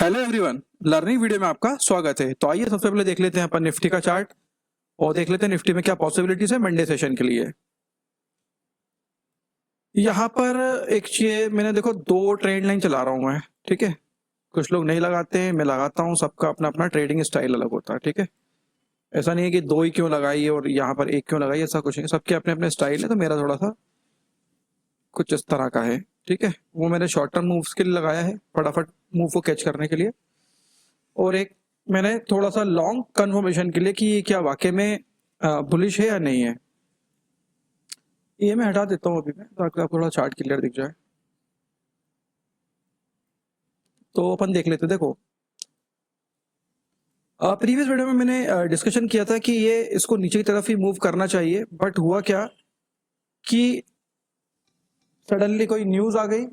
Hello everyone, learning video में आपका स्वागत है। तो आइए सबसे पहले देख लेते हैं अपन निफ्टी का चार्ट और देख लेते हैं निफ्टी में क्या पॉसिबिलिटीज है मंडे सेशन के लिए। यहाँ पर एक चीज मैंने देखो दो ट्रेंड लाइन चला रहा हूँ मैं, ठीक है। कुछ लोग नहीं लगाते हैं, मैं लगाता हूँ। सबका अपना अपना ट्रेडिंग स्टाइल अलग होता है, ठीक है। ऐसा नहीं है कि दो ही क्यों लगाई और यहाँ पर एक क्यों लगाई, ऐसा कुछ नहीं। सबके अपने अपने स्टाइल है, तो मेरा थोड़ा सा कुछ इस तरह का है, ठीक है। वो मैंने शॉर्ट टर्म मूव्स के लिए लगाया है, फटाफट मूव को कैच करने के लिए। और एक मैंने थोड़ा सा लॉन्ग कंफर्मेशन के लिए कि ये क्या वाकई में बुलिश है या नहीं है। ये मैं हटा देता हूँ अभी मैं, ताकि आपको थोड़ा चार्ट क्लियर दिख जाए। तो अपन देख लेते, देखो प्रीवियस वीडियो में मैंने डिस्कशन किया था कि ये इसको नीचे की तरफ ही मूव करना चाहिए, बट हुआ क्या कि सडनली कोई न्यूज आ गई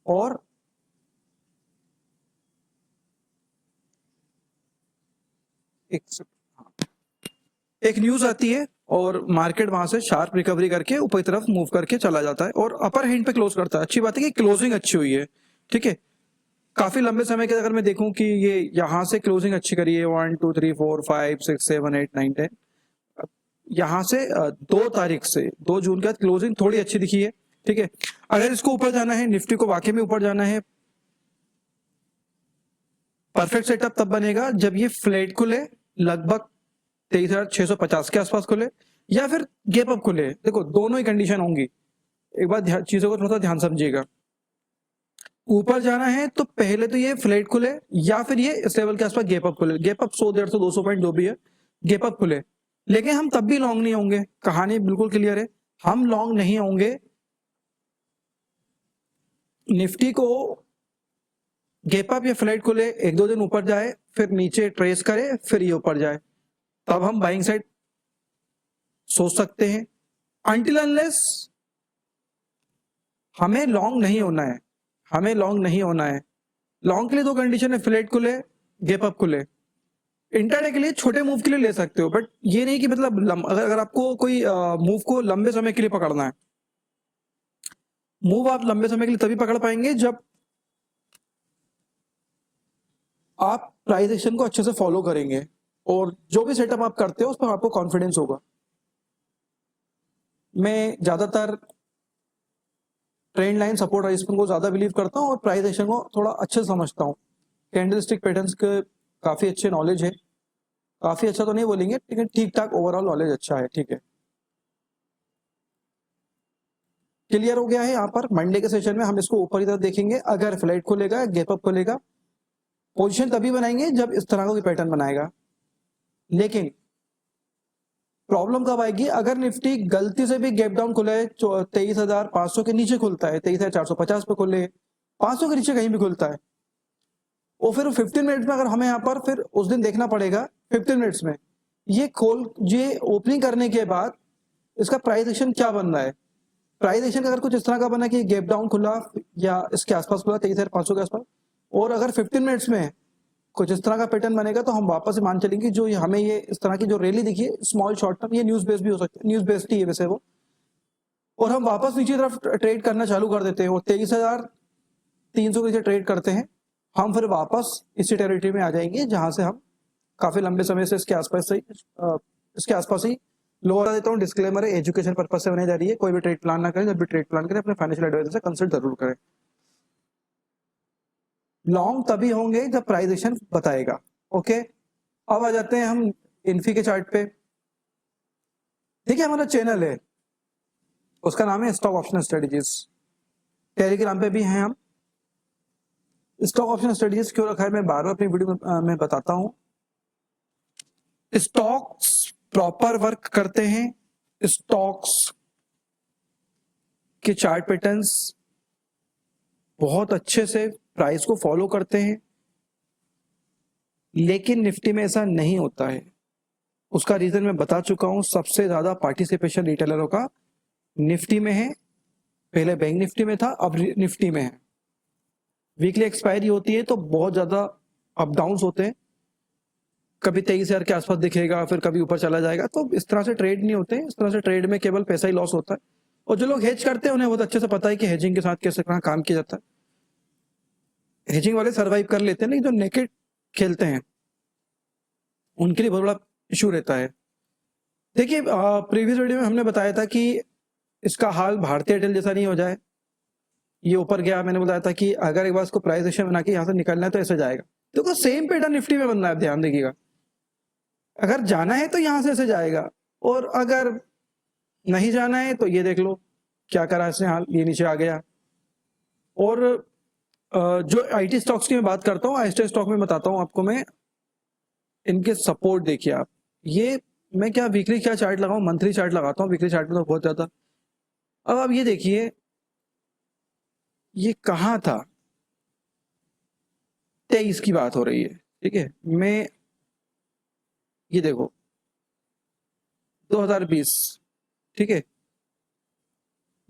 और एक न्यूज आती है और मार्केट वहां से शार्प रिकवरी करके ऊपर की तरफ मूव करके चला जाता है और अपर हैंड पे क्लोज करता है। अच्छी बात है कि क्लोजिंग अच्छी हुई है, ठीक है। काफी लंबे समय के अगर मैं देखूं कि ये यहाँ से क्लोजिंग अच्छी करी है, 1 2 3 4 5 6 7 8 9 10, यहाँ से 2 तारीख से 2 जून के बाद क्लोजिंग थोड़ी अच्छी दिखी है, ठीक है। अगर इसको ऊपर जाना है, निफ्टी को वाकई में ऊपर जाना है, परफेक्ट सेटअप तब बनेगा जब ये फ्लैट खुले, लगभग 23,650 के आसपास खुले, या फिर गैप अप खुले। देखो दोनों ही कंडीशन होंगी, एक बार चीजों को थोड़ा सा ध्यान समझिएगा। ऊपर जाना है तो पहले तो ये फ्लैट खुले या फिर ये इस लेवल के आसपास गैप अप खुले। गैप अप 100 150 200 पॉइंट जो भी है, गैप अप खुले। लेकिन हम तब भी लॉन्ग नहीं होंगे, कहानी बिल्कुल क्लियर है, हम लॉन्ग नहीं होंगे। निफ्टी को गैप अप या फ्लैट खुले, 1 2 दिन ऊपर जाए, फिर नीचे ट्रेस करे, फिर ये ऊपर जाए, तब हम बाइंग साइड सोच सकते हैं। अनटिल अनलेस हमें लॉन्ग नहीं होना है, हमें लॉन्ग नहीं होना है। लॉन्ग के लिए दो कंडीशन है, फ्लैट खुले, गैप अप खुले। इंटरडे के लिए छोटे मूव के लिए ले सकते हो, बट ये नहीं कि मतलब अगर आपको कोई मूव को लंबे समय के लिए पकड़ना है, मूव आप लंबे समय के लिए तभी पकड़ पाएंगे जब आप प्राइस एक्शन को अच्छे से फॉलो करेंगे और जो भी सेटअप आप करते हो उस पर आपको कॉन्फिडेंस होगा। मैं ज्यादातर ट्रेंड लाइन सपोर्ट रेजिस्टेंस को ज्यादा बिलीव करता हूँ और प्राइस एक्शन को थोड़ा अच्छे से समझता हूँ। कैंडलस्टिक पैटर्न्स के काफी अच्छे नॉलेज है, काफी अच्छा तो नहीं बोलेंगे लेकिन ठीक ठाक ओवरऑल नॉलेज अच्छा है, ठीक है। क्लियर हो गया है। यहाँ पर मंडे के सेशन में हम इसको ऊपर की तरफ देखेंगे। अगर फ्लैट खुलेगा, गैप अप खुलेगा, पोजीशन तभी बनाएंगे जब इस तरह का कोई पैटर्न बनाएगा। लेकिन प्रॉब्लम कब आएगी, अगर निफ्टी गलती से भी गैप डाउन खुले, 23,500 के नीचे खुलता है, 23,450 पे खुले, 500 के नीचे कहीं भी खुलता है, और फिर 15 मिनट्स में अगर हमें यहाँ पर फिर उस दिन देखना पड़ेगा 15 मिनट्स में ये ओपनिंग करने के बाद इसका प्राइस एक्शन क्या बन रहा है। प्राइस एक्शन अगर कुछ इस तरह का बना कि गैप डाउन खुला या इसके आसपास खुला 23,500 के आसपास, और अगर 15 मिनट्स में कुछ इस तरह का पैटर्न बनेगा, तो हम वापस से मान चलेंगे जो हमें ये इस तरह की जो रैली दिखी है स्मॉल शॉर्ट टर्म, ये न्यूज बेस्ड भी हो सकती है, न्यूज बेस्ड ही है वैसे वो, और हम वापस नीचे तरफ ट्रेड करना चालू कर देते हैं और 23,300 के नीचे ट्रेड करते हैं, हम फिर वापस इसी टेरिटरी में आ जाएंगे जहां से हम काफी लंबे समय से इसके आसपास ही लोअर देता हूँ। डिस्क्लेमर है, एजुकेशन पर्पज से बनाई जा रही है, कोई भी ट्रेड प्लान ना करें। जब भी ट्रेड प्लान करें अपने फाइनेंशियल एडवाइजर से कंसल्ट जरूर करें। लॉन्ग तभी होंगे जब प्राइस एक्शन बताएगा, ओके। अब आ जाते हैं हम इन्फी के चार्ट पे। देखिए हमारा चैनल है, उसका नाम है स्टॉक ऑप्शन स्ट्रेटजीज, टेलीग्राम पे भी हैं हम। स्टॉक ऑप्शन स्ट्रेटजीज क्यों रखा है मैं बार बार अपनी वीडियो में बताता हूं। स्टॉक्स प्रॉपर वर्क करते हैं, स्टॉक्स के चार्ट पैटर्न्स बहुत अच्छे से प्राइस को फॉलो करते हैं, लेकिन निफ्टी में ऐसा नहीं होता है। उसका रीजन मैं बता चुका हूं। सबसे ज्यादा पार्टिसिपेशन रिटेलरों का निफ्टी में है, पहले बैंक निफ्टी में था, अब निफ्टी में है। वीकली एक्सपायरी होती है तो बहुत ज्यादा अप डाउन होते हैं, कभी 23,000 के आसपास दिखेगा, फिर कभी ऊपर चला जाएगा। तो इस तरह से ट्रेड नहीं होते हैं, इस तरह से ट्रेड में केवल पैसा ही लॉस होता है। और जो लोग हेज करते हैं उन्हें बहुत अच्छे से पता है कि हेजिंग के साथ कैसे काम किया जाता है। हेजिंग वाले सर्वाइव कर लेते हैं, लेकिन जो नेकेड खेलते हैं उनके लिए बहुत बड़ा इशू रहता है। देखिए प्रीवियस वीडियो में हमने बताया था कि इसका हाल भारतीय एयरटेल जैसा नहीं हो जाए। ये ऊपर गया, मैंने बताया था कि अगर एक बार इसको प्राइस एक्शन बना के यहाँ से निकलना है तो ऐसे जाएगा। देखो सेम पैटर्न निफ्टी में बनना है, ध्यान देखिएगा। अगर जाना है तो यहाँ से ऐसे जाएगा, और अगर नहीं जाना है तो ये देख लो क्या करा इसने हाल, ये नीचे आ गया। और जो आईटी स्टॉक्स की मैं बात करता हूँ, आईटी स्टॉक में बताता हूँ आपको मैं, इनके सपोर्ट देखिए आप। ये मैं क्या वीकली क्या चार्ट लगाऊं, मंथली चार्ट लगाता हूँ, वीकली चार्ट में तो बहुत ज्यादा। अब आप ये देखिए ये कहाँ था, 23 की बात हो रही है, ठीक है। मैं ये देखो 2020, ठीक है।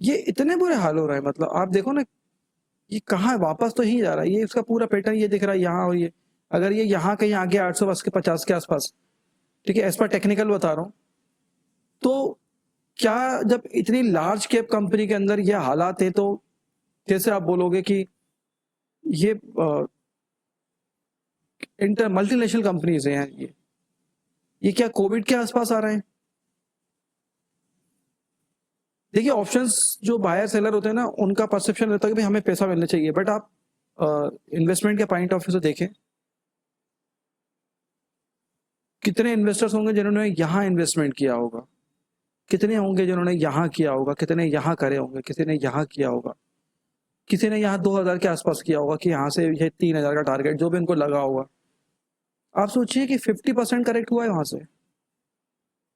ये इतने बुरे हाल हो रहे हैं, मतलब आप देखो ना ये कहाँ है, वापस तो ही जा रहा है। ये इसका पूरा पैटर्न ये दिख रहा है यहाँ, और ये अगर ये यहाँ कहीं आ गया 850 के आसपास, ठीक है, एज पर टेक्निकल बता रहा हूँ, तो क्या जब इतनी लार्ज कैप कंपनी के अंदर ये हालात है तो कैसे आप बोलोगे कि ये इंटर मल्टीनेशनल कंपनीज हैं ये क्या कोविड के आसपास आ रहे हैं? देखिए ऑप्शंस जो बायर सेलर होते हैं ना, उनका परसेप्शन रहता है कि भाई हमें पैसा मिलना चाहिए, बट आप इन्वेस्टमेंट के पॉइंट ऑफ व्यू से देखें, कितने इन्वेस्टर्स होंगे जिन्होंने यहाँ इन्वेस्टमेंट किया होगा, कितने होंगे जिन्होंने यहाँ किया होगा, कितने यहाँ करे होंगे, किसी ने यहाँ किया होगा, किसी ने यहाँ 2000 के आसपास किया होगा कि यहाँ से ये 3000 का टारगेट जो भी उनको लगा होगा। आप सोचिए कि 50% करेक्ट हुआ है वहां से।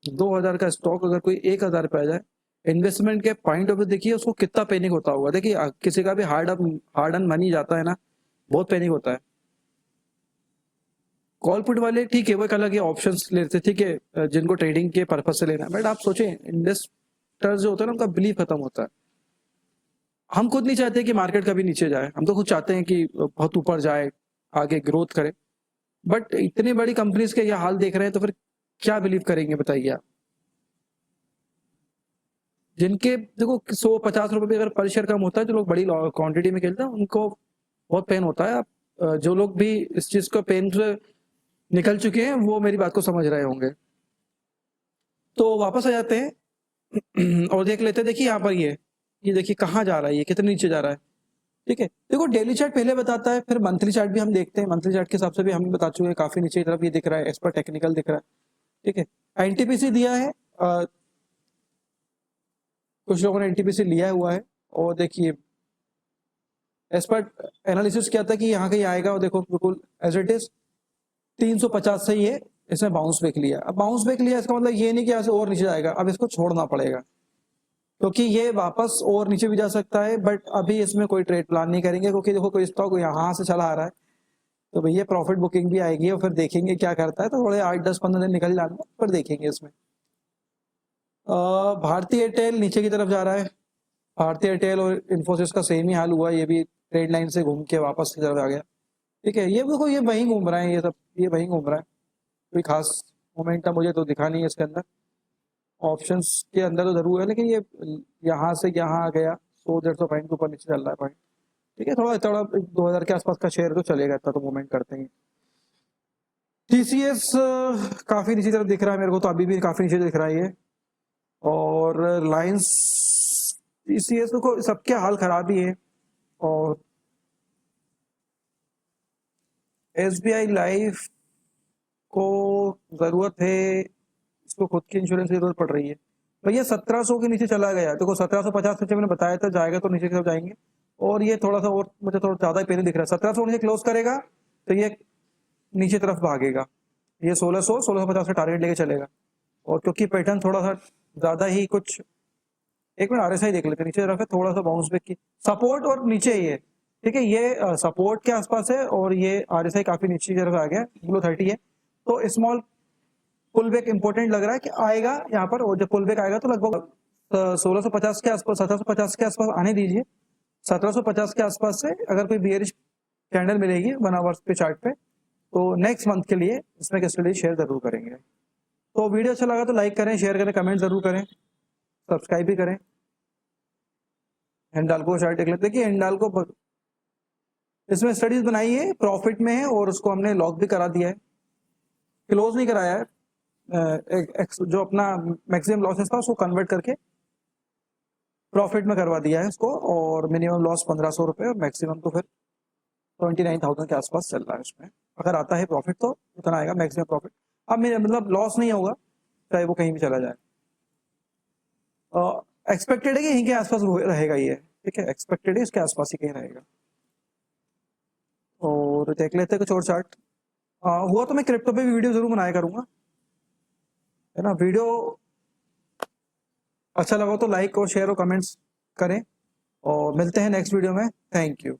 2000 का स्टॉक अगर कोई 1000 पे आ जाए, इन्वेस्टमेंट के पॉइंट ऑफ व्यू देखिए उसको कितना पैनिक होता होगा। देखिए किसी का भी हार्ड अर्न मनी जाता है ना, बहुत पैनिक होता है। कॉल पुट वाले ठीक है, वो एक अलग ऑप्शन लेते, ठीक है, जिनको ट्रेडिंग के पर्पज से लेना है, बट आप सोचें इन्वेस्टर्स जो होता है ना, उनका बिलीफ खत्म होता है। हम खुद नहीं चाहते कि मार्केट कभी नीचे जाए, हम तो खुद चाहते हैं कि बहुत ऊपर जाए, आगे ग्रोथ करे, बट इतनी बड़ी कंपनीज के ये हाल देख रहे हैं तो फिर क्या बिलीव करेंगे बताइए आप। जिनके देखो 100-50 रुपए भी अगर पर शेयर कम होता है, जो लोग बड़ी क्वांटिटी में खेलते हैं उनको बहुत पेन होता है। आप जो लोग भी इस चीज को पेन से निकल चुके हैं वो मेरी बात को समझ रहे होंगे। तो वापस आ जाते हैं और देख लेते हैं। देखिए यहाँ पर ये देखिए कहाँ जा रहा है, ये कितने नीचे जा रहा है, ठीक है। देखो डेली चार्ट पहले बताता है, फिर मंथली चार्ट भी हम देखते हैं। मंथली चार्ट के हिसाब से भी हम बता चुके हैं, काफी नीचे की तरफ ये दिख रहा है, एज पर टेक्निकल दिख रहा है, ठीक है। एनटीपीसी दिया है, कुछ लोगों ने एनटीपीसी लिया हुआ है, और देखिए एज पर एनालिसिस क्या था कि यहाँ कहीं आएगा, और देखो बिल्कुल एज इट इज 350 से ये इसने बाउंस बैक लिया। अब बाउंस बैक लिया इसका मतलब ये नहीं कि यहाँ से और नीचे जाएगा, अब इसको छोड़ना पड़ेगा, क्योंकि ये वापस और नीचे भी जा सकता है, बट अभी इसमें कोई ट्रेड प्लान नहीं करेंगे, क्योंकि देखो कोई स्टॉक यहाँ से चला आ रहा है तो भैया प्रॉफिट बुकिंग भी आएगी, और फिर देखेंगे क्या करता है। तो थोड़े 8-10-15 दिन निकल जाना, फिर देखेंगे इसमें। भारतीय एयरटेल नीचे की तरफ जा रहा है। भारतीय एयरटेल और इन्फोसिस का सेम ही हाल हुआ, ये भी ट्रेड लाइन से घूम के वापस की तरफ आ गया, ठीक है। ये देखो ये वहीं घूम रहा है, ये सब ये वहीं घूम रहा है, कोई खास मोमेंटम मुझे तो दिखा नहीं है इसके अंदर। ऑप्शंस के अंदर तो जरूर है, लेकिन ये यहाँ से यहाँ आ गया, 100-150 पॉइंट के ऊपर नीचे चल रहा है पॉइंट, ठीक है। थोड़ा थोड़ा 2000 के आसपास का शेयर तो चलेगा, इतना तो मूवमेंट करते हैं। टीसीएस काफी नीचे तरफ दिख रहा है मेरे को, तो अभी भी काफी नीचे दिख रहा है ये। और रिलायंस, टीसीएस को सबके हाल खराब ही है, और एसबीआई लाइफ को जरूरत है, इसको खुद की इंश्योरेंस की जरूरत पड़ रही है। भैया 1700 के नीचे चला गया, देखो 1750 नीचे मैंने बताया था जाएगा, तो नीचे की तरफ जाएंगे, और ये थोड़ा सा और मुझे थोड़ा ज्यादा ही पेन दिख रहा है। 1700 नीचे क्लोज करेगा तो ये नीचे तरफ भागेगा, ये 1650 का टारगेट लेके चलेगा। और क्योंकि पैटर्न थोड़ा सा ज्यादा ही कुछ, एक मिनट आरएसआई देख लेते हैं, नीचे तरफ है, थोड़ा सा बाउंस बैक की सपोर्ट और नीचे ही है, ठीक है। ये सपोर्ट के आसपास है, और ये आरएसआई काफी नीचे की तरफ आ गया, बिलो 30 है, तो स्मॉल पुल बैक इंपॉर्टेंट लग रहा है कि आएगा यहाँ पर। और जब पुल बैक आएगा तो लगभग 1650 के आसपास, 1750 के आसपास आने दीजिए। 1750 के आसपास से अगर कोई बियरिश कैंडल मिलेगी 1 आवर्स पे चार्ट पे, तो नेक्स्ट मंथ के लिए इसमें स्टडी शेयर जरूर करेंगे। तो वीडियो अच्छा लगा तो लाइक करें, शेयर करें, कमेंट जरूर करें, सब्सक्राइब भी करें। हिंडाल्को चार्ट देख लेते हैं कि हिंडाल्को इसमें स्टडीज बनाई है, प्रॉफिट में है और उसको हमने लॉक भी करा दिया है, क्लोज नहीं कराया है। जो अपना मैक्सिमम लॉसेस था उसको कन्वर्ट करके प्रॉफिट में करवा दिया है इसको, और मिनिमम लॉस 1500 रुपये और मैक्सिमम तो फिर 29,000 के आसपास चल रहा है इसमें। अगर आता है प्रॉफिट तो उतना आएगा मैक्सिमम प्रॉफिट। अब मेरा मतलब लॉस नहीं होगा चाहे वो कहीं भी चला जाए। एक्सपेक्टेड है कि यहीं के आसपास रहेगा ये, ठीक है, एक्सपेक्टेड है इसके आसपास ही कहीं रहेगा। और देख लेते हैं कुछ और चार्ट। हुआ तो मैं क्रिप्टो पे भी वीडियो जरूर बनाया करूंगा, है ना। वीडियो अच्छा लगा तो लाइक और शेयर और कमेंट्स करें, और मिलते हैं नेक्स्ट वीडियो में। Thank you.